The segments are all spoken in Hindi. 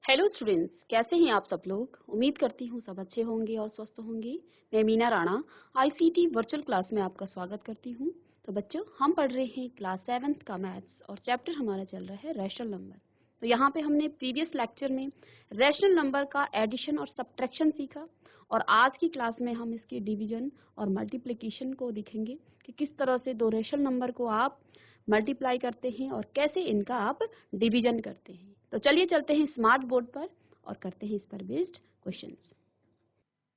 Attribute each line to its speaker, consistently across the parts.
Speaker 1: हेलो स्टूडेंट्स, कैसे हैं आप सब लोग। उम्मीद करती हूँ सब अच्छे होंगे और स्वस्थ होंगे। मैं Meena Rana ICT virtual class में आपका स्वागत करती हूँ। तो बच्चों, हम पढ़ रहे हैं क्लास 7th का मैथ्स और चैप्टर हमारा चल रहा है रैशनल नंबर। तो यहाँ पे हमने प्रीवियस लेक्चर में रैशनल नंबर का एडिशन और सब्ट्रैक्शन सीखा और आज की क्लास में हम इसकी डिवीजन और मल्टीप्लिकेशन को देखेंगे कि किस तरह से दो रैशनल नंबर को आप मल्टीप्लाई करते हैं और कैसे इनका आप डिवीजन करते हैं। तो चलिए चलते हैं स्मार्ट बोर्ड पर और करते हैं इस पर बेस्ड क्वेश्चंस।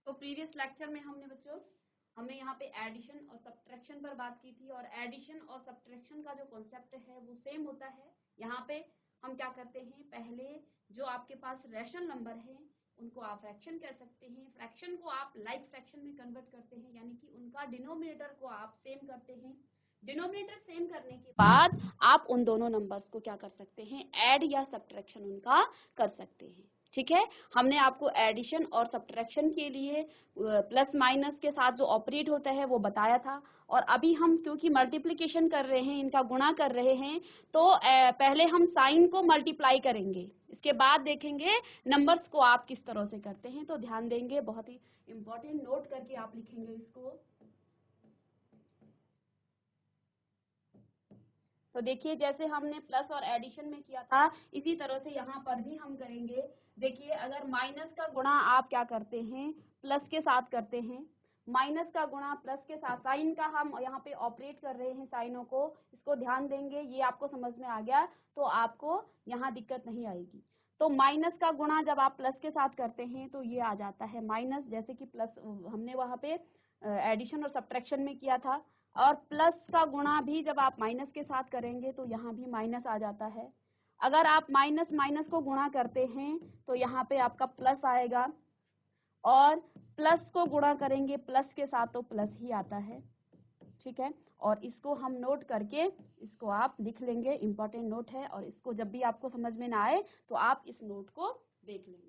Speaker 1: तो प्रीवियस लेक्चर में हमने यहाँ पे एडिशन और सब्ट्रैक्शन पर बात की थी और एडिशन और सब्ट्रैक्शन का जो कॉन्सेप्ट है वो सेम होता है। यहाँ पे हम क्या करते हैं, पहले जो आपके पास रैशनल नंबर है उनको आप फ्रैक्शन कह सकते हैं, फ्रैक्शन को आप लाइक फ्रैक्शन में कन्वर्ट करते हैं, यानी कि उनका डिनोमिनेटर को आप सेम करते हैं। डिनोमिनेटर सेम करने के बाद आप उन दोनों नंबर्स को क्या कर सकते हैं, ऐड या सब्ट्रैक्शन उनका कर सकते हैं। ठीक है, हमने आपको एडिशन और सब्ट्रैक्शन के लिए प्लस माइनस के साथ जो ऑपरेट होता है वो बताया था। और अभी हम क्योंकि मल्टीप्लिकेशन कर रहे हैं, इनका गुणा कर रहे हैं, तो पहले हम साइन को मल्टीप्लाई करेंगे, इसके बाद देखेंगे नंबर्स को आप किस तरह से करते हैं। तो ध्यान देंगे, बहुत ही इंपॉर्टेंट, नोट करके आप लिखेंगे इसको। तो देखिए, जैसे हमने प्लस और एडिशन में किया था इसी तरह से यहाँ पर भी हम करेंगे। देखिए, अगर माइनस का गुणा आप क्या करते हैं, प्लस के साथ करते हैं, माइनस का गुणा प्लस के साथ, साइन का हम यहाँ पे ऑपरेट कर रहे हैं साइनों को, इसको ध्यान देंगे। ये आपको समझ में आ गया तो आपको यहाँ दिक्कत नहीं आएगी। तो माइनस का गुणा जब आप प्लस के साथ करते हैं तो ये आ जाता है माइनस, जैसे कि प्लस हमने वहाँ पे एडिशन और सब्ट्रैक्शन में किया था। और प्लस का गुणा भी जब आप माइनस के साथ करेंगे तो यहाँ भी माइनस आ जाता है। अगर आप माइनस माइनस को गुणा करते हैं तो यहाँ पे आपका प्लस आएगा, और प्लस को गुणा करेंगे प्लस के साथ तो प्लस ही आता है। ठीक है, और इसको हम नोट करके इसको आप लिख लेंगे, इंपॉर्टेंट नोट है। और इसको जब भी आपको समझ में ना आए तो आप इस नोट को देख लेंगे।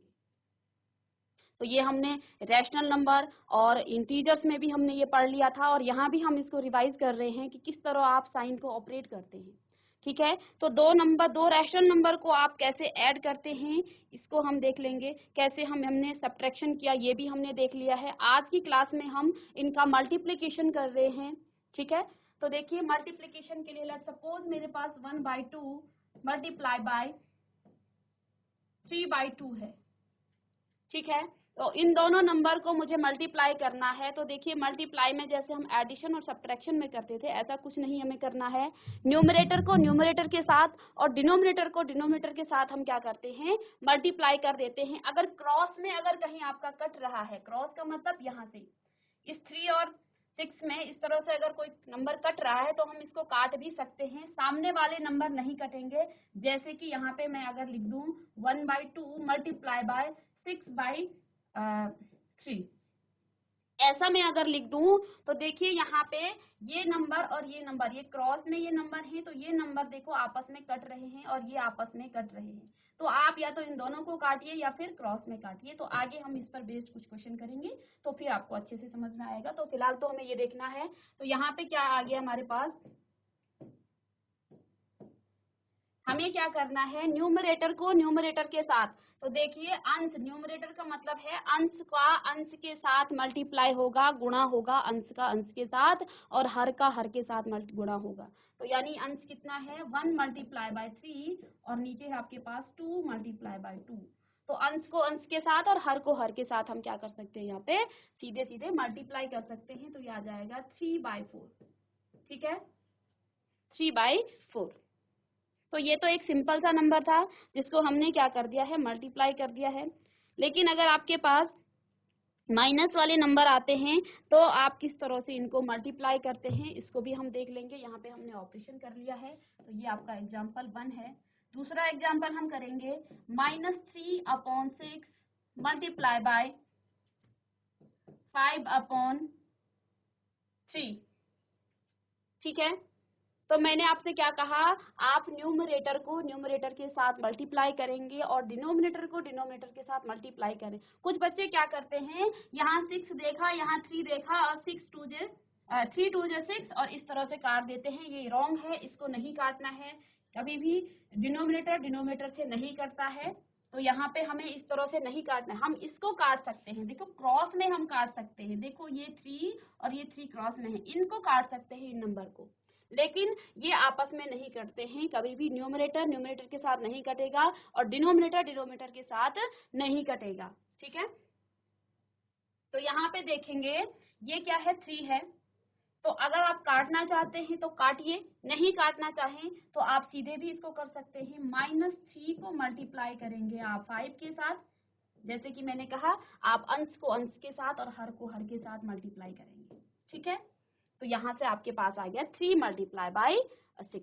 Speaker 1: तो ये हमने रैशनल नंबर और इंटीजर्स में भी हमने ये पढ़ लिया था, और यहाँ भी हम इसको रिवाइज कर रहे हैं कि किस तरह आप साइन को ऑपरेट करते हैं। ठीक है, तो दो रैशनल नंबर को आप कैसे ऐड करते हैं इसको हम देख लेंगे। कैसे हमने सब्ट्रैक्शन किया ये भी हमने देख लिया है। आज की क्लास में हम इनका मल्टीप्लिकेशन कर रहे हैं। ठीक है, तो देखिए, मल्टीप्लिकेशन के लिए लेट्स सपोज मेरे पास 1/2 मल्टीप्लाई बाय 3/2 है। ठीक है, तो इन दोनों नंबर को मुझे मल्टीप्लाई करना है। तो देखिए, मल्टीप्लाई में जैसे हम एडिशन और सब्ट्रैक्शन में करते थे ऐसा कुछ नहीं हमें करना है। न्यूमरेटर को न्यूमरेटर के साथ और डिनोमिनेटर को डिनोमिनेटर के साथ हम क्या करते हैं, मल्टीप्लाई कर देते हैं। अगर क्रॉस में अगर कहीं आपका कट रहा है, क्रॉस का मतलब यहाँ से इस 3 और 6 में इस तरह से अगर कोई नंबर कट रहा है तो हम इसको काट भी सकते हैं, सामने वाले नंबर नहीं कटेंगे। जैसे कि यहाँ पे मैं अगर लिख दूं 1/2 मल्टीप्लाई बाय 6/3, ऐसा मैं अगर लिख दूं तो देखिए यहाँ पे ये नंबर और ये नंबर, ये क्रॉस में ये नंबर है, तो ये नंबर देखो आपस में कट रहे हैं और ये आपस में कट रहे हैं। तो आप या तो इन दोनों को काटिए या फिर क्रॉस में काटिए। तो आगे हम इस पर बेस्ड कुछ क्वेश्चन करेंगे तो फिर आपको अच्छे से समझ में आएगा। तो फिलहाल तो हमें ये देखना है। तो यहाँ पे क्या आ गया हमारे पास, हमें क्या करना है, न्यूमरेटर को न्यूमरेटर के साथ। तो देखिए, अंश, न्यूमरेटर का मतलब है अंश का अंश के साथ मल्टीप्लाई होगा, गुणा होगा अंश का अंश के साथ, और हर का हर के साथ गुणा होगा। तो यानी अंश कितना है 1 मल्टीप्लाई बाय 3 और नीचे है आपके पास 2 मल्टीप्लाई बाय 2। तो अंश को अंश के साथ और हर को हर के साथ हम क्या कर सकते हैं, यहाँ पे सीधे सीधे मल्टीप्लाई कर सकते हैं। तो ये आ जाएगा 3/4। ठीक है, 3/4। तो ये तो एक सिंपल सा नंबर था जिसको हमने क्या कर दिया है, मल्टीप्लाई कर दिया है। लेकिन अगर आपके पास माइनस वाले नंबर आते हैं तो आप किस तरह से इनको मल्टीप्लाई करते हैं इसको भी हम देख लेंगे। यहाँ पे हमने ऑपरेशन कर लिया है, तो ये आपका एग्जाम्पल 1 है। दूसरा एग्जाम्पल हम करेंगे -3/6 मल्टीप्लाई बाय 5/3। ठीक है, तो मैंने आपसे क्या कहा, आप न्यूमरेटर को न्यूमरेटर के साथ मल्टीप्लाई करेंगे और डिनोमिनेटर को डिनोमिनेटर के साथ मल्टीप्लाई करें। कुछ बच्चे क्या करते हैं, यहाँ 6 देखा, यहाँ 3 देखा और 3 2 6 और इस तरह से काट देते हैं। ये रॉन्ग है, इसको नहीं काटना है। कभी भी डिनोमिनेटर डिनोमिनेटर से नहीं कटता है। तो यहाँ पे हमें इस तरह से नहीं काटना है, हम इसको काट सकते हैं। देखो क्रॉस में हम काट सकते हैं, देखो ये 3 और ये 3 क्रॉस में है, इनको काट सकते हैं इन नंबर को, लेकिन ये आपस में नहीं कटते हैं कभी भी। न्यूमरेटर न्यूमरेटर के साथ नहीं कटेगा और डिनोमिनेटर डिनोमिनेटर के साथ नहीं कटेगा, ठीक है। तो यहाँ पे देखेंगे ये क्या है, 3 है, तो अगर आप काटना चाहते हैं तो काटिए, नहीं काटना चाहें तो आप सीधे भी इसको कर सकते हैं। -3 को मल्टीप्लाई करेंगे आप 5 के साथ, जैसे कि मैंने कहा आप अंश को अंश के साथ और हर को हर के साथ मल्टीप्लाई करेंगे, ठीक है। तो यहाँ से आपके पास आ गया 3 × 6,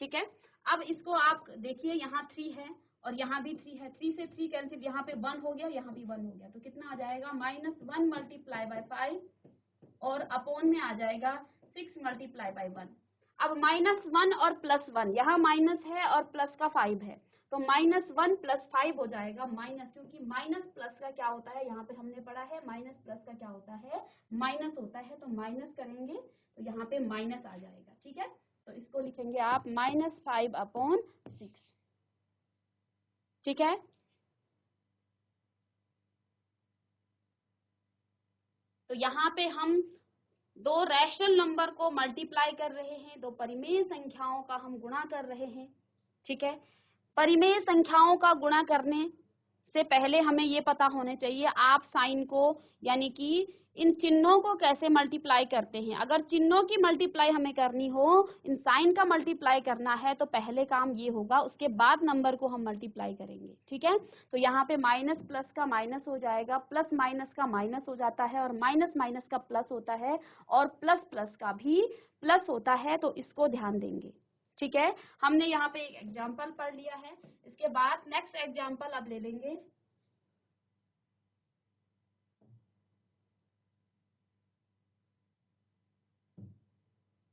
Speaker 1: ठीक है। अब इसको आप देखिए, यहाँ 3 है और यहाँ भी 3 है, 3 से 3 कैंसिल, यहाँ पे 1 हो गया, यहाँ भी 1 हो गया, तो कितना आ जाएगा -1 × 5 और अपॉन में आ जाएगा 6 × 1। अब -1 और +1, यहाँ माइनस है और प्लस का 5 है, तो -1 + 5 हो जाएगा माइनस, क्योंकि माइनस प्लस का क्या होता है, यहाँ पे हमने पढ़ा है माइनस प्लस का क्या होता है, माइनस होता है, तो माइनस करेंगे तो यहाँ पे माइनस आ जाएगा, ठीक है। तो इसको लिखेंगे आप -5/6, ठीक है। तो यहाँ पे हम दो रैशनल नंबर को मल्टीप्लाई कर रहे हैं, दो परिमेय संख्याओं का हम गुणा कर रहे हैं, ठीक है। परिमेय संख्याओं का गुणा करने से पहले हमें ये पता होने चाहिए आप साइन को, यानी कि इन चिन्हों को कैसे मल्टीप्लाई करते हैं। अगर चिन्हों की मल्टीप्लाई हमें करनी हो, इन साइन का मल्टीप्लाई करना है, तो पहले काम ये होगा, उसके बाद नंबर को हम मल्टीप्लाई करेंगे, ठीक है। तो यहाँ पे माइनस प्लस का माइनस हो जाएगा, प्लस माइनस का माइनस हो जाता है, और माइनस माइनस का प्लस होता है, और प्लस प्लस का भी प्लस होता है, तो इसको ध्यान देंगे, ठीक है। हमने यहाँ पे एक एग्जाम्पल पढ़ लिया है, इसके बाद नेक्स्ट एग्जाम्पल अब ले लेंगे।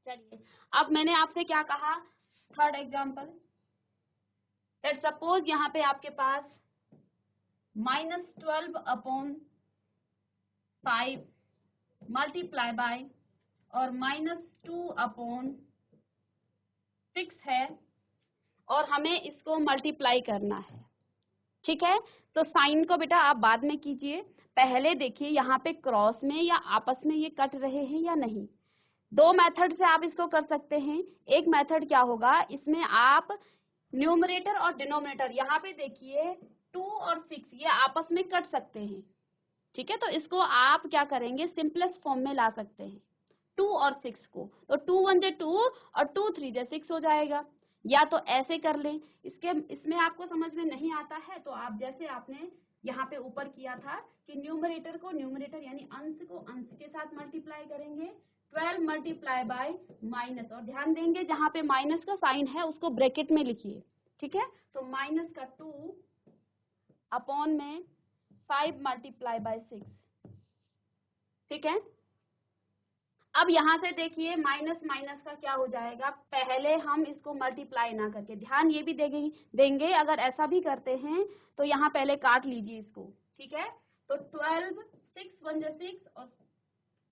Speaker 1: चलिए, अब मैंने आपसे क्या कहा, थर्ड एग्जाम्पल, लेट सपोज यहाँ पे आपके पास -12/5 मल्टीप्लाई बाय और -2/6 है, और हमें इसको मल्टीप्लाई करना है, ठीक है। तो साइन को बेटा आप बाद में कीजिए, पहले देखिए यहाँ पे क्रॉस में या आपस में ये कट रहे हैं या नहीं। दो मेथड से आप इसको कर सकते हैं। एक मेथड क्या होगा, इसमें आप न्यूमरेटर और डिनोमिनेटर, यहाँ पे देखिए 2 और 6 ये आपस में कट सकते हैं, ठीक है। तो इसको आप क्या करेंगे, सिंपलेस्ट फॉर्म में ला सकते हैं 2 और 6 को, तो 2 1 जे 2 और 2 3 जे 6 हो जाएगा। या तो ऐसे कर लें, इसमें आपको समझ में नहीं आता है तो आप जैसे आपने यहाँ पे ऊपर किया था कि न्यूमरेटर को न्यूमरेटर यानी अंश को अंश के साथ मल्टीप्लाई करेंगे, 12 मल्टीप्लाई बाय माइनस, और ध्यान देंगे जहाँ पे माइनस का साइन है उसको ब्रैकेट में लिखिए, ठीक है। तो माइनस का 2 अपॉन में 5 मल्टीप्लाई बाय 6, ठीक है। अब यहाँ से देखिए माइनस माइनस का क्या हो जाएगा, पहले हम इसको मल्टीप्लाई ना करके, ध्यान ये भी देंगे अगर ऐसा भी करते हैं तो यहाँ पहले काट लीजिए इसको, ठीक है। तो 12, 6 1 जे 6 और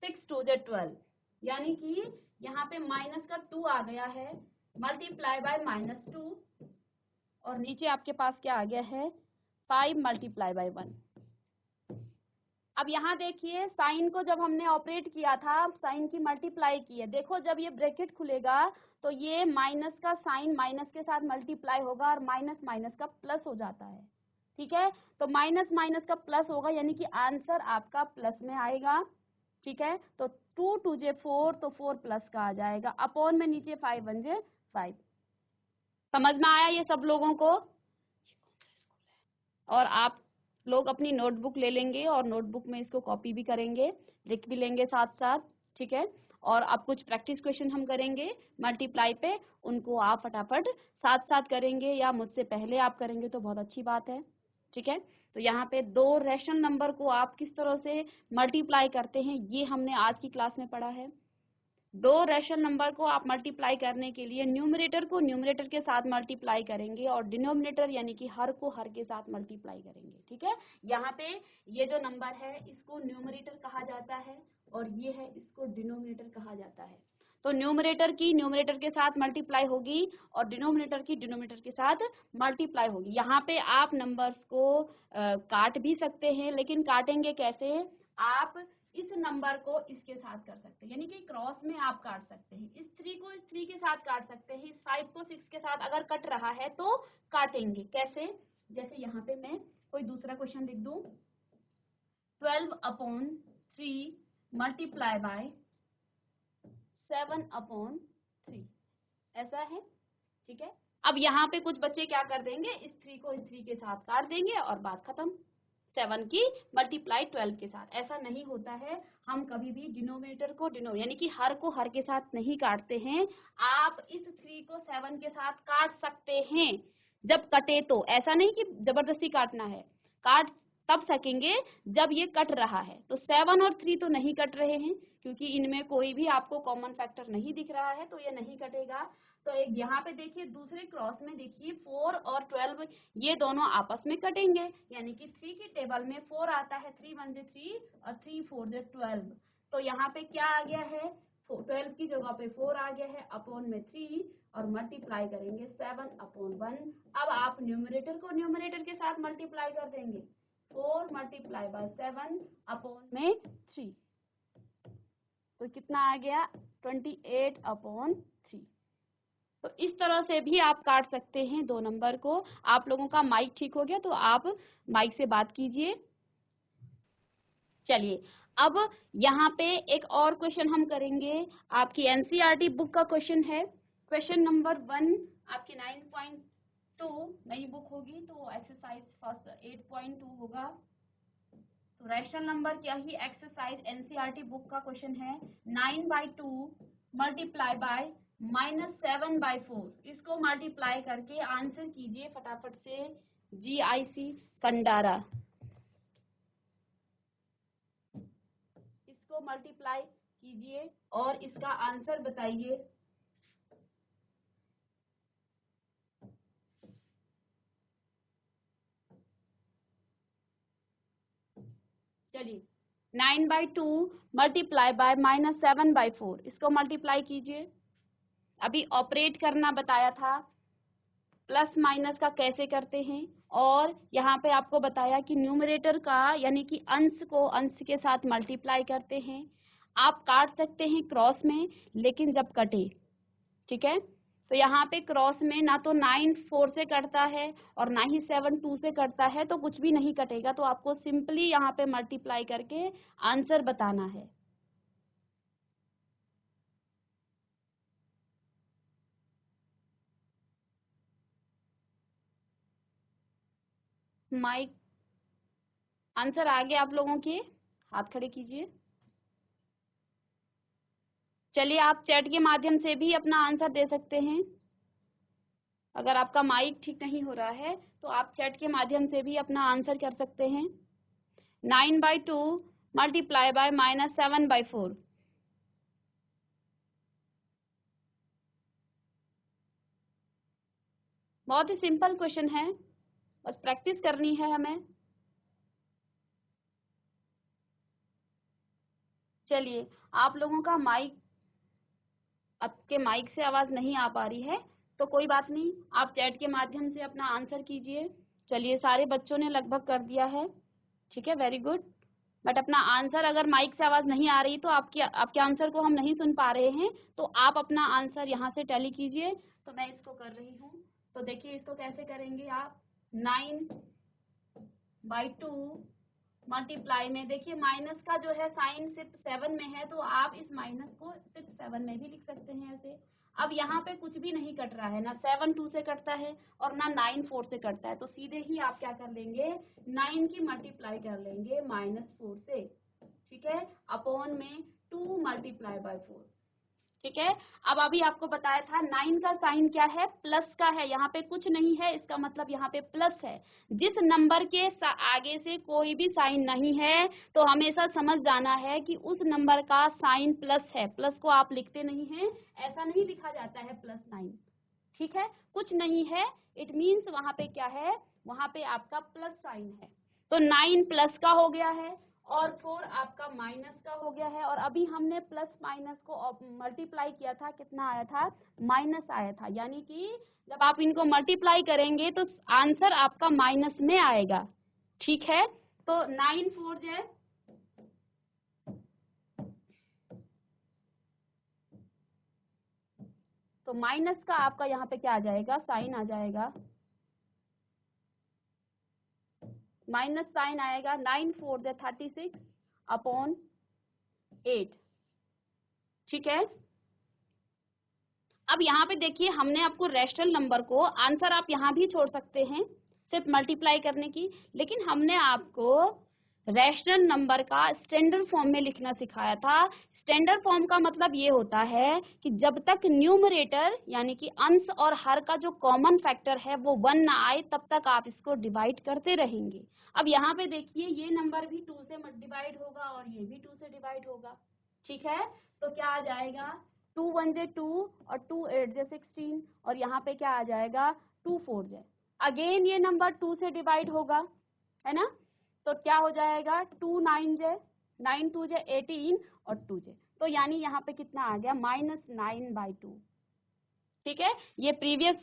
Speaker 1: 6 2 जे 12, यानी कि यहाँ पे माइनस का 2 आ गया है, मल्टीप्लाई बाय -2, और नीचे आपके पास क्या आ गया है, 5 मल्टीप्लाई बाय 1। अब यहाँ देखिए साइन को जब हमने ऑपरेट किया था, साइन की मल्टीप्लाई की है, देखो जब ये ब्रैकेट खुलेगा तो ये माइनस का साइन माइनस के साथ मल्टीप्लाई होगा और माइनस माइनस का प्लस हो जाता है, ठीक है। तो माइनस माइनस का प्लस होगा, यानी कि आंसर आपका प्लस में आएगा, ठीक है। तो 2 2 जे 4, तो 4 प्लस का आ जाएगा, अपॉन में नीचे 5 1 जे 5। समझ में आया ये सब लोगों को? और आप लोग अपनी नोटबुक ले लेंगे और नोटबुक में इसको कॉपी भी करेंगे, लिख भी लेंगे साथ साथ, ठीक है। और अब कुछ प्रैक्टिस क्वेश्चन हम करेंगे मल्टीप्लाई पे, उनको आप फटाफट साथ साथ करेंगे या मुझसे पहले आप करेंगे तो बहुत अच्छी बात है, ठीक है। तो यहाँ पे दो रैशनल नंबर को आप किस तरह से मल्टीप्लाई करते हैं ये हमने आज की क्लास में पढ़ा है। दो रैशनल नंबर को आप मल्टीप्लाई करने के लिए न्यूमरेटर को न्यूमरेटर के साथ मल्टीप्लाई करेंगे और डिनोमिनेटर यानी कि हर को हर के साथ मल्टीप्लाई करेंगे, ठीक है। यहाँ पे ये जो नंबर है इसको न्यूमरेटर कहा जाता है और ये है इसको डिनोमिनेटर कहा जाता है। तो न्यूमरेटर की न्यूमरेटर के साथ मल्टीप्लाई होगी और डिनोमिनेटर की डिनोमिनेटर के साथ मल्टीप्लाई होगी। यहाँ पे आप नंबर्स को काट भी सकते हैं, लेकिन काटेंगे कैसे? आप इस नंबर को इसके साथ कर सकते हैं, यानी कि क्रॉस में आप काट सकते हैं। इस 3 को इस 3 के साथ काट सकते हैं, इस 5 को 6 के साथ अगर कट रहा है तो काटेंगे कैसे? जैसे यहाँ पे मैं कोई दूसरा क्वेश्चन लिख दूं, 12/3 मल्टीप्लाई बाय 7/3, ऐसा है, ठीक है। अब यहाँ पे कुछ बच्चे क्या कर देंगे, इस 3 को इस 3 के साथ काट देंगे और बात खत्म। 7 की मल्टीप्लाई 12 के साथ। ऐसा नहीं होता है, हम कभी भी डिनोमिनेटर को यानी कि हर को हर के साथ नहीं काटते हैं। आप इस 3 को 7 के साथ काट सकते हैं जब कटे तो, ऐसा नहीं कि जबरदस्ती काटना है। काट तब सकेंगे जब ये कट रहा है। तो 7 और 3 तो नहीं कट रहे हैं क्योंकि इनमें कोई भी आपको कॉमन फैक्टर नहीं दिख रहा है, तो ये नहीं कटेगा। तो एक यहाँ पे देखिए दूसरे क्रॉस में देखिए 4 और 12 ये दोनों आपस में कटेंगे, यानी कि 3 की टेबल में 4 आता है, 3 1 जा 3 और 3 4 जा 12। तो यहाँ पे क्या आ गया है, 12 की जगह पे 4 आ गया है, अपॉन में 3 और मल्टीप्लाई करेंगे 7/1। अब आप न्यूमरेटर को न्यूमरेटर के साथ मल्टीप्लाई कर देंगे, 4 मल्टीप्लाई बाय 7/3, तो कितना आ गया 28/3। तो इस तरह से भी आप काट सकते हैं दो नंबर को। आप लोगों का माइक ठीक हो गया तो आप माइक से बात कीजिए। चलिए अब यहाँ पे एक और क्वेश्चन हम करेंगे, आपकी एनसीईआरटी बुक का क्वेश्चन है। क्वेश्चन नंबर 1 आपकी 9.2 नई बुक होगी तो एक्सरसाइज फर्स्ट 8.2 होगा। तो रैशनल नंबर क्या ही एक्सरसाइज एनसीईआरटी बुक का क्वेश्चन है, 9/2 मल्टीप्लाई बाय -7/4। इसको मल्टीप्लाई करके आंसर कीजिए फटाफट से। GIC कंडारा, इसको मल्टीप्लाई कीजिए और इसका आंसर बताइए। चलिए 9/2 मल्टीप्लाई बाय -7/4, इसको मल्टीप्लाई कीजिए। अभी ऑपरेट करना बताया था, प्लस माइनस का कैसे करते हैं, और यहाँ पे आपको बताया कि न्यूमरेटर का यानी कि अंश को अंश के साथ मल्टीप्लाई करते हैं। आप काट सकते हैं क्रॉस में, लेकिन जब कटे, ठीक है। तो यहाँ पे क्रॉस में ना तो 9 4 से कटता है और ना ही 7 2 से कटता है, तो कुछ भी नहीं कटेगा। तो आपको सिंपली यहाँ पे मल्टीप्लाई करके आंसर बताना है। माइक, आंसर आ गया आप लोगों के? हाथ खड़े कीजिए। चलिए आप चैट के माध्यम से भी अपना आंसर दे सकते हैं। अगर आपका माइक ठीक नहीं हो रहा है तो आप चैट के माध्यम से भी अपना आंसर कर सकते हैं। 9/2 मल्टीप्लाई बाय -7/4। बहुत ही सिंपल क्वेश्चन है, बस प्रैक्टिस करनी है हमें। चलिए आप लोगों का माइक, आपके माइक से आवाज नहीं आ पा रही है तो कोई बात नहीं, आप चैट के माध्यम से अपना आंसर कीजिए। चलिए सारे बच्चों ने लगभग कर दिया है, ठीक है, वेरी गुड। बट अपना आंसर, अगर माइक से आवाज नहीं आ रही तो आपके आंसर को हम नहीं सुन पा रहे हैं, तो आप अपना आंसर यहाँ से टैली कीजिए। तो मैं इसको कर रही हूँ। तो देखिए इसको कैसे करेंगे आप, 9/2 मल्टीप्लाई में देखिए माइनस का जो है साइन सिर्फ 7 में है, तो आप इस माइनस को सिर्फ 7 में भी लिख सकते हैं ऐसे। अब यहाँ पे कुछ भी नहीं कट रहा है, ना 7 2 से कटता है और ना 9 4 से कटता है, तो सीधे ही आप क्या कर लेंगे, 9 की मल्टीप्लाई कर लेंगे -4 से, ठीक है, अपॉन में 2 मल्टीप्लाई बाय 4, ठीक है। अब अभी आपको बताया था 9 का साइन क्या है, प्लस का है, यहाँ पे कुछ नहीं है, इसका मतलब यहाँ पे प्लस है। जिस नंबर के आगे से कोई भी साइन नहीं है तो हमेशा समझ जाना है कि उस नंबर का साइन प्लस है। प्लस को आप लिखते नहीं हैं, ऐसा नहीं लिखा जाता है +9, ठीक है। कुछ नहीं है, इट मीन्स वहां पे क्या है, वहां पे आपका प्लस साइन है। तो 9 प्लस का हो गया है और 4 आपका माइनस का हो गया है। और अभी हमने प्लस माइनस को मल्टीप्लाई किया था, कितना आया था, माइनस आया था, यानी कि जब आप इनको मल्टीप्लाई करेंगे तो आंसर आपका माइनस में आएगा। ठीक है, तो 9 4 जो तो माइनस का आपका यहाँ पे क्या आ जाएगा, साइन आ जाएगा, माइनस साइन आएगा। 9 4 जो 36 अपॉन 8। ठीक है, अब यहाँ पे देखिए हमने आपको रैशनल नंबर को, आंसर आप यहाँ भी छोड़ सकते हैं सिर्फ मल्टीप्लाई करने की, लेकिन हमने आपको रैशनल नंबर का स्टैंडर्ड फॉर्म में लिखना सिखाया था। स्टैंडर्ड फॉर्म का मतलब ये होता है कि जब तक न्यूमरेटर यानी कि अंश और हर का जो कॉमन फैक्टर है वो 1 ना आए तब तक आप इसको डिवाइड करते रहेंगे। अब यहाँ पे देखिए ये नंबर भी 2 से डिवाइड होगा और ये भी 2 से डिवाइड होगा। ठीक है, तो क्या आ जाएगा, 2 1 जे 2 और 2 8 जे 16 और यहाँ पे क्या आ जाएगा 2 4 जे। अगेन ये नंबर 2 से डिवाइड होगा, है ना, तो क्या हो जाएगा 2 9 जे 9 2 जे 18 और 2 जे, तो यानी यहाँ पे कितना आ गया -9/2। ठीक है, ये प्रीवियस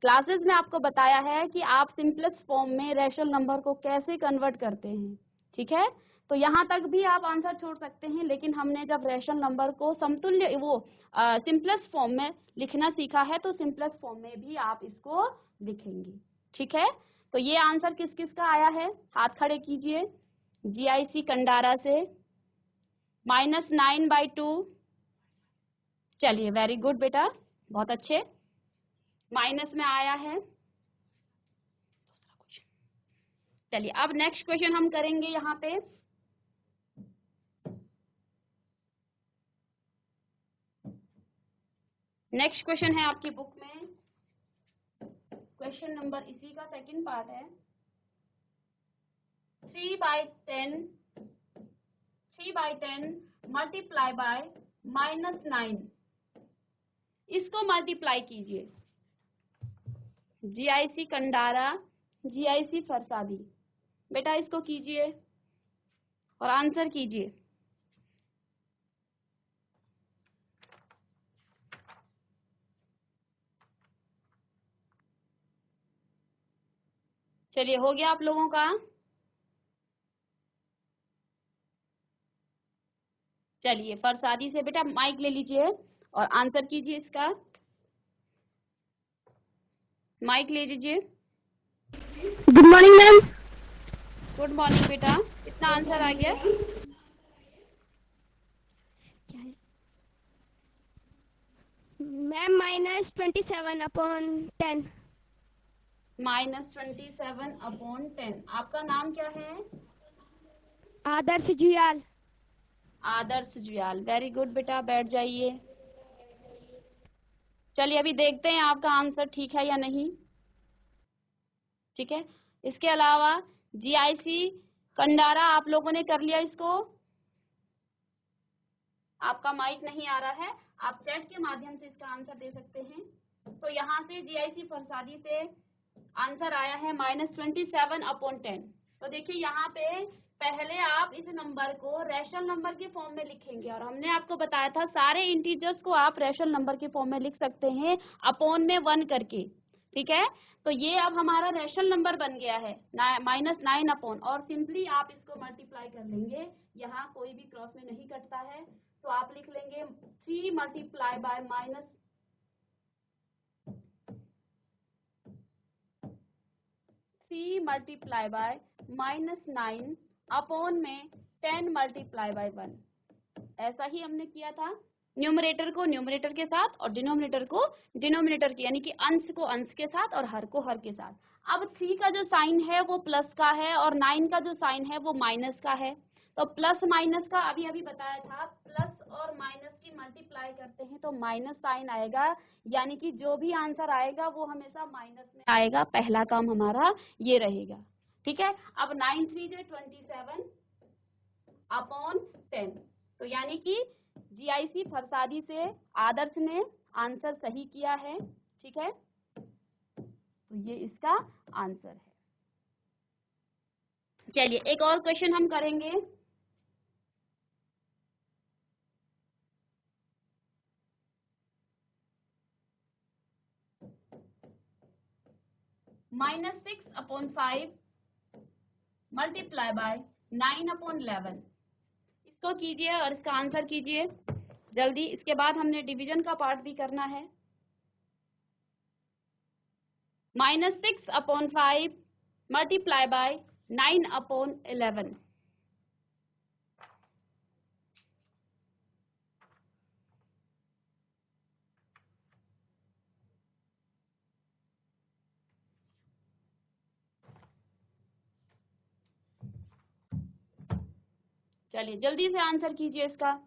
Speaker 1: क्लासेस में आपको बताया है कि आप सिंपलेस्ट फॉर्म में रैशनल नंबर को कैसे कन्वर्ट करते हैं। ठीक है, तो यहाँ तक भी आप आंसर छोड़ सकते हैं, लेकिन हमने जब रैशनल नंबर को समतुल्य वो सिंपलेस्ट फॉर्म में लिखना सीखा है तो सिंपलेस्ट फॉर्म में भी आप इसको लिखेंगे। ठीक है, तो ये आंसर किस किस का आया है, हाथ खड़े कीजिए। जीआईसी कंडारा से -9/2। चलिए वेरी गुड बेटा, बहुत अच्छे, माइनस में आया है। चलिए अब नेक्स्ट क्वेश्चन हम करेंगे यहाँ पे। नेक्स्ट क्वेश्चन है आपकी बुक में, क्वेश्चन नंबर इसी का सेकंड पार्ट है। 3/10 मल्टीप्लाई बाय -9, इसको मल्टीप्लाई कीजिए। जीआईसी कंडारा, जीआईसी फरसादी, बेटा इसको कीजिए और आंसर कीजिए। चलिए हो गया आप लोगों का। चलिए फरसादी से बेटा माइक ले लीजिए और आंसर कीजिए इसका, माइक ले लीजिए।
Speaker 2: Good morning ma'am.
Speaker 1: Good morning बेटा, कितना आंसर आ गया?
Speaker 2: मैम -27/10।
Speaker 1: -27/10। आपका नाम क्या है?
Speaker 2: आदर्श जुयाल।
Speaker 1: आदर्श जुयाल, वेरी गुड बेटा, बैठ जाइए। चलिए अभी देखते हैं आपका आंसर ठीक है या नहीं। ठीक है, इसके अलावा जीआईसी कंडारा आप लोगों ने कर लिया इसको? आपका माइक नहीं आ रहा है, आप चैट के माध्यम से इसका आंसर दे सकते हैं। तो यहाँ से जीआईसी फरसादी से आंसर आया है -27/10। तो देखिए यहाँ पे पहले आप इस नंबर को रैशनल नंबर के फॉर्म में लिखेंगे, और हमने आपको बताया था सारे इंटीजर्स को आप रैशनल नंबर के फॉर्म में लिख सकते हैं अपॉन में 1 करके। ठीक है, तो ये अब हमारा रैशनल नंबर बन गया है -9 अपॉन, और सिंपली आप इसको मल्टीप्लाई कर लेंगे, यहाँ कोई भी क्रॉस में नहीं कटता है, तो आप लिख लेंगे 3 मल्टीप्लाई बाय -9 अपॉन में 10 मल्टीप्लाई बाय 1। ऐसा ही हमने किया था, न्यूमरेटर को न्यूमरेटर के साथ और डिनोमिनेटर को डिनोमिनेटर के, यानी कि अंश को अंश के साथ और हर को हर के साथ। अब 3 का जो साइन है वो प्लस का है और 9 का जो साइन है वो माइनस का है। तो प्लस माइनस का अभी अभी बताया था, प्लस और माइनस की मल्टीप्लाई करते हैं तो माइनस साइन आएगा, यानी कि जो भी आंसर आएगा वो हमेशा माइनस में आएगा। पहला काम हमारा ये रहेगा। ठीक है, अब 9 3 जो 27 अपॉन 10, तो यानी कि जीआईसी फरसादी से आदर्श ने आंसर सही किया है। ठीक है, तो ये इसका आंसर है। चलिए एक और क्वेश्चन हम करेंगे। -6/5 मल्टीप्लाई बाय 9/11। इसको कीजिए और इसका आंसर कीजिए जल्दी। इसके बाद हमने डिवीजन का पार्ट भी करना है। -6/5 मल्टीप्लाई बाय 9/11। चलिए जल्दी से आंसर कीजिए इसका।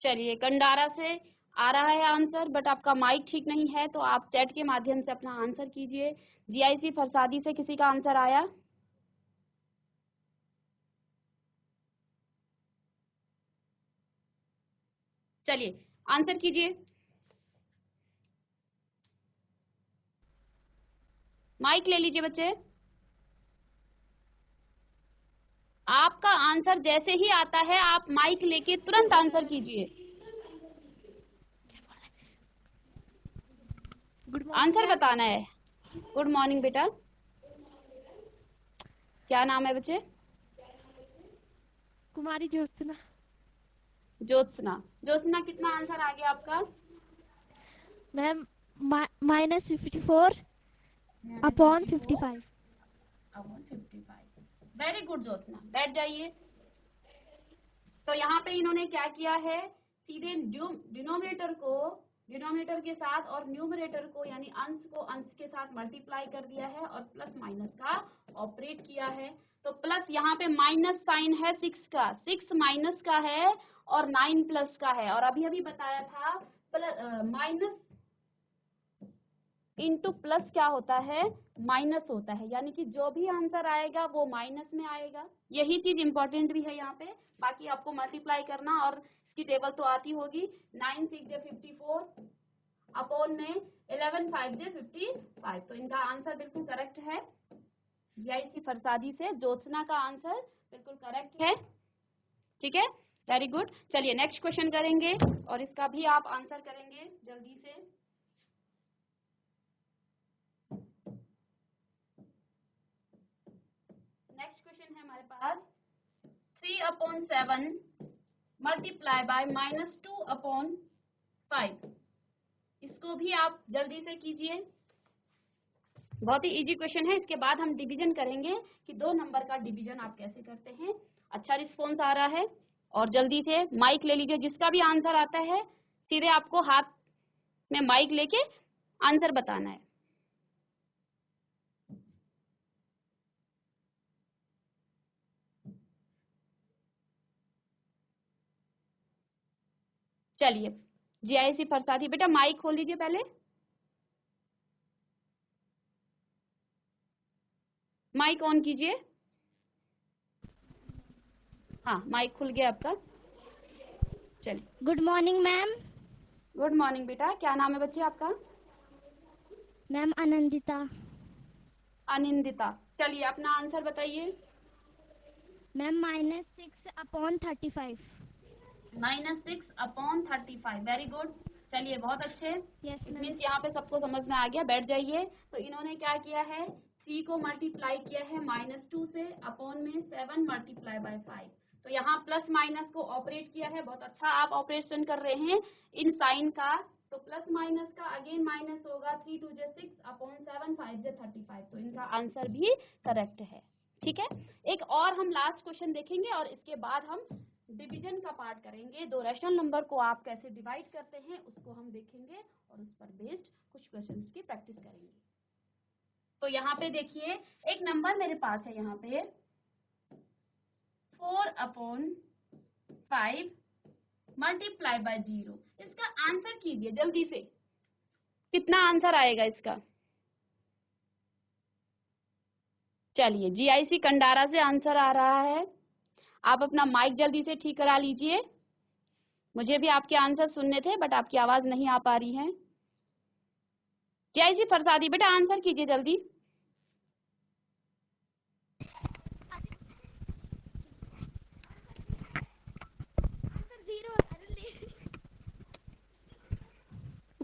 Speaker 1: चलिए कंडारा से आ रहा है आंसर, बट आपका माइक ठीक नहीं है, तो आप चैट के माध्यम से अपना आंसर कीजिए। जीआईसी फरसादी से किसी का आंसर आया? चलिए आंसर कीजिए। माइक ले लीजिए बच्चे। आपका आंसर जैसे ही आता है आप माइक लेके तुरंत आंसर कीजिए। आंसर बताना है। गुड मॉर्निंग बेटा, क्या नाम है बच्चे?
Speaker 2: कुमारी ज्योत्सना।
Speaker 1: ज्योत्सना। ज्योत्सना कितना आंसर आ गया आपका?
Speaker 2: मैम -54/55।
Speaker 1: वेरी गुड ज्योत्सना, बैठ जाइए। तो यहाँ पे इन्होंने क्या किया है, सीधे डिनोमिनेटर के साथ और न्यूमरेटर को यानी अंश को अंश के साथ मल्टीप्लाई कर दिया है और प्लस माइनस का ऑपरेट किया है। तो प्लस यहाँ पे माइनस साइन है 6 का, 6 माइनस का है और 9 प्लस का है। और अभी अभी बताया था माइनस इंटू प्लस क्या होता है, माइनस होता है, यानी कि जो भी आंसर आएगा वो माइनस में आएगा। यही चीज इंपॉर्टेंट भी है यहाँ पे। बाकी आपको मल्टीप्लाई करना और इसकी टेबल तो आती होगी। 9 6 54 अपॉन में 11 5 55। तो इनका आंसर बिल्कुल करेक्ट है। जीआईसी फरसादी से ज्योत्सना का आंसर बिल्कुल करेक्ट है। ठीक है, वेरी गुड। चलिए नेक्स्ट क्वेश्चन करेंगे और इसका भी आप आंसर करेंगे जल्दी से। नेक्स्ट क्वेश्चन है हमारे पास 3/7 मल्टीप्लाई बाय -2/5। इसको भी आप जल्दी से कीजिए, बहुत ही इजी क्वेश्चन है। इसके बाद हम डिवीजन करेंगे कि 2 नंबर का डिवीजन आप कैसे करते हैं। अच्छा रिस्पॉन्स आ रहा है और जल्दी से माइक ले लीजिए। जिसका भी आंसर आता है सीधे आपको हाथ में माइक लेके आंसर बताना है। चलिए जीआईसी फरसादी बेटा माइक खोल लीजिए पहले। माइक ऑन कीजिए। हाँ माइक खुल गया आपका। चलिए
Speaker 2: good morning ma'am.
Speaker 1: Good morning बेटा, क्या नाम है बच्चे आपका?
Speaker 2: मैम आनंदिता।
Speaker 1: अनिंदिता। चलिए अपना आंसर बताइए।
Speaker 2: मैम -6/35।
Speaker 1: -6/35। Very good. चलिए बहुत अच्छे।
Speaker 2: Yes
Speaker 1: it
Speaker 2: ma'am.
Speaker 1: मीन्स यहाँ पे सबको समझ में आ गया, बैठ जाइए। तो इन्होंने क्या किया है, 3 को मल्टीप्लाई किया है -2 से, अपॉन में 7 मल्टीप्लाई बाय 5। तो यहाँ प्लस माइनस को ऑपरेट किया है। बहुत अच्छा आप ऑपरेशन कर रहे हैं इन साइन का। तो प्लस माइनस का अगेन माइनस होगा, 3 2 6 अपॉन 7 5 35। तो इनका आंसर भी करेक्ट है। ठीक है, एक और हम लास्ट क्वेश्चन देखेंगे और इसके बाद हम डिवीजन का पार्ट करेंगे। 2 रैशनल नंबर को आप कैसे डिवाइड करते हैं उसको हम देखेंगे और उस पर बेस्ड कुछ क्वेश्चंस की प्रैक्टिस करेंगे। तो यहाँ पे देखिए एक नंबर मेरे पास है यहाँ पे 4/5 मल्टीप्लाई बाय 0। इसका आंसर कीजिए जल्दी से, कितना आंसर आएगा इसका? चलिए जीआईसी कंडारा से आंसर आ रहा है। आप अपना माइक जल्दी से ठीक करा लीजिए। मुझे भी आपके आंसर सुनने थे बट आपकी आवाज नहीं आ पा रही है। जीआईसी फरसादी बेटा आंसर कीजिए जल्दी।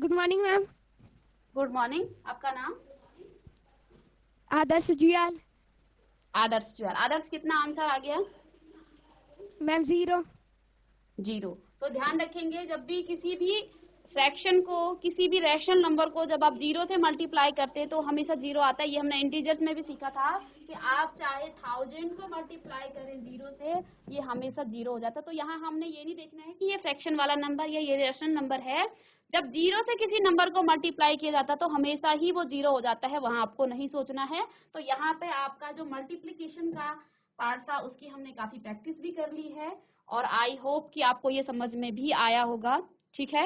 Speaker 2: Good morning ma'am.
Speaker 1: Good morning, आपका नाम?
Speaker 2: आदर्श जुयाल।
Speaker 1: आदर्श जुयाल। आदर्श, कितना आंसर आ गया?
Speaker 2: मैम 0।
Speaker 1: 0। तो ध्यान रखेंगे, जब भी किसी भी फ्रैक्शन को, किसी भी रैशनल नंबर को जब आप 0 से मल्टीप्लाई करते हैं तो हमेशा 0 आता है। ये हमने इंटीजर्स में भी सीखा था कि आप चाहे 1000 को मल्टीप्लाई करें 0 से, ये हमेशा 0 हो जाता है। तो यहाँ हमने ये नहीं देखना है कि ये फ्रैक्शन वाला नंबर या ये रैशनल नंबर है। जब 0 से किसी नंबर को मल्टीप्लाई किया जाता है तो हमेशा ही वो 0 हो जाता है, वहां आपको नहीं सोचना है। तो यहाँ पे आपका जो मल्टीप्लीकेशन का पार्ट था उसकी हमने काफी प्रैक्टिस भी कर ली है और आई होप कि आपको ये समझ में भी आया होगा। ठीक है,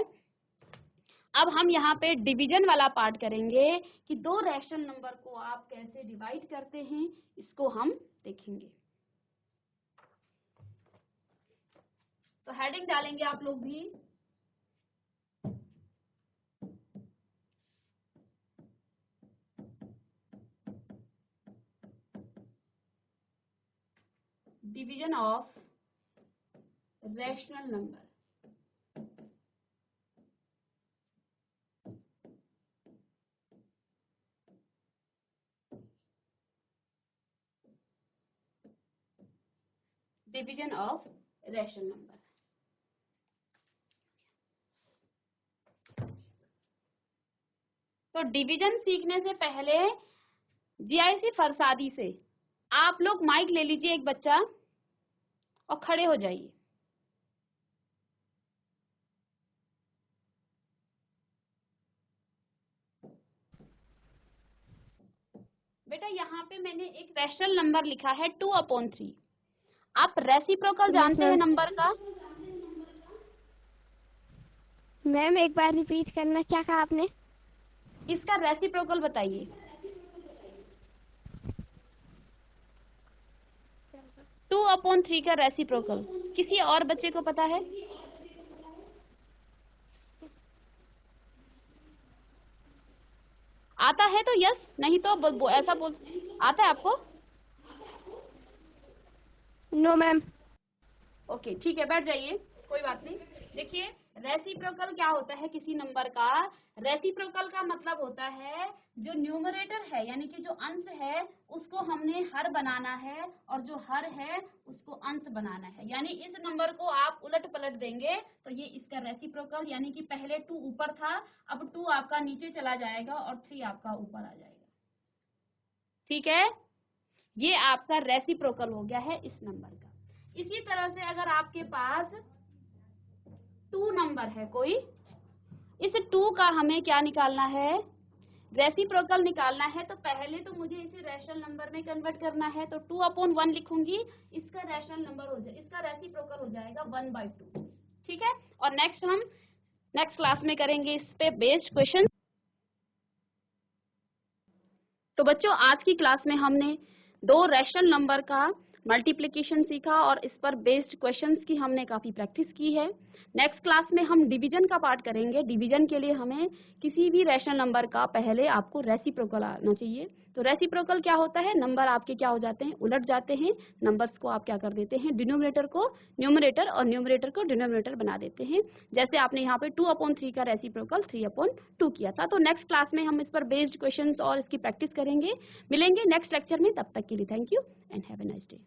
Speaker 1: अब हम यहाँ पे डिवीजन वाला पार्ट करेंगे कि दो रैशनल नंबर को आप कैसे डिवाइड करते हैं, इसको हम देखेंगे। तो हेडिंग डालेंगे आप लोग भी। Division of rational number. Division of rational number. तो डिवीजन सीखने से पहले जीआईसी फरसादी से आप लोग माइक ले लीजिए एक बच्चा और खड़े हो जाइए। बेटा यहाँ पे मैंने एक रैशनल नंबर लिखा है 2/3। आप रेसिप्रोकल जानते हैं नंबर का?
Speaker 2: मैम एक बार रिपीट करना, क्या कहा आपने?
Speaker 1: इसका रेसिप्रोकल बताइए। 2/3 का रेसिप्रोकल किसी और बच्चे को पता है? आता है तो यस, नहीं तो ऐसा बोल। आता है आपको?
Speaker 2: No ma'am.
Speaker 1: ओके ठीक है, बैठ जाइए, कोई बात नहीं। देखिए रेसिप्रोकल क्या होता है किसी नंबर का? रेसिप्रोकल का मतलब होता है जो न्यूमरेटर है यानी कि जो अंश है उसको हमने हर बनाना है और जो हर है उसको अंश बनाना है। यानी इस नंबर को आप उलट पलट देंगे तो ये इसका रेसिप्रोकल, यानी कि पहले 2 ऊपर था, अब 2 आपका नीचे चला जाएगा और 3 आपका ऊपर आ जाएगा। ठीक है, ये आपका रेसिप्रोकल हो गया है इस नंबर का। इसी तरह से अगर आपके पास 2 नंबर है कोई, इस 2 का हमें क्या निकालना है? रेसिप्रोकल निकालना है। तो पहले तो मुझे इसे रैशनल नंबर में कन्वर्ट करना है, तो 2/1 लिखूंगी, इसका रैशनल नंबर हो जाए, इसका रेसिप्रोकल हो जाएगा 1/2। ठीक है, और नेक्स्ट हम नेक्स्ट क्लास में करेंगे इस पे बेस्ड क्वेश्चन। तो बच्चों आज की क्लास में हमने दो रैशनल नंबर का मल्टीप्लिकेशन सीखा और इस पर बेस्ड क्वेश्चंस की हमने काफी प्रैक्टिस की है। नेक्स्ट क्लास में हम डिवीजन का पार्ट करेंगे। डिवीजन के लिए हमें किसी भी रैशनल नंबर का पहले आपको रेसिप्रोकल आना चाहिए। तो रेसिप्रोकल क्या होता है? नंबर आपके क्या हो जाते हैं? उलट जाते हैं। नंबर्स को आप क्या कर देते हैं? डिनोमिनेटर को न्यूमरेटर और न्यूमरेटर को डिनोमिनेटर बना देते हैं। जैसे आपने यहाँ पे 2/3 का रेसिप्रोकल 3/2 किया था। तो नेक्स्ट क्लास में हम इस पर बेस्ड क्वेश्चंस और इसकी प्रैक्टिस करेंगे। मिलेंगे नेक्स्ट लेक्चर में, तब तक के लिए thank you and have a nice day.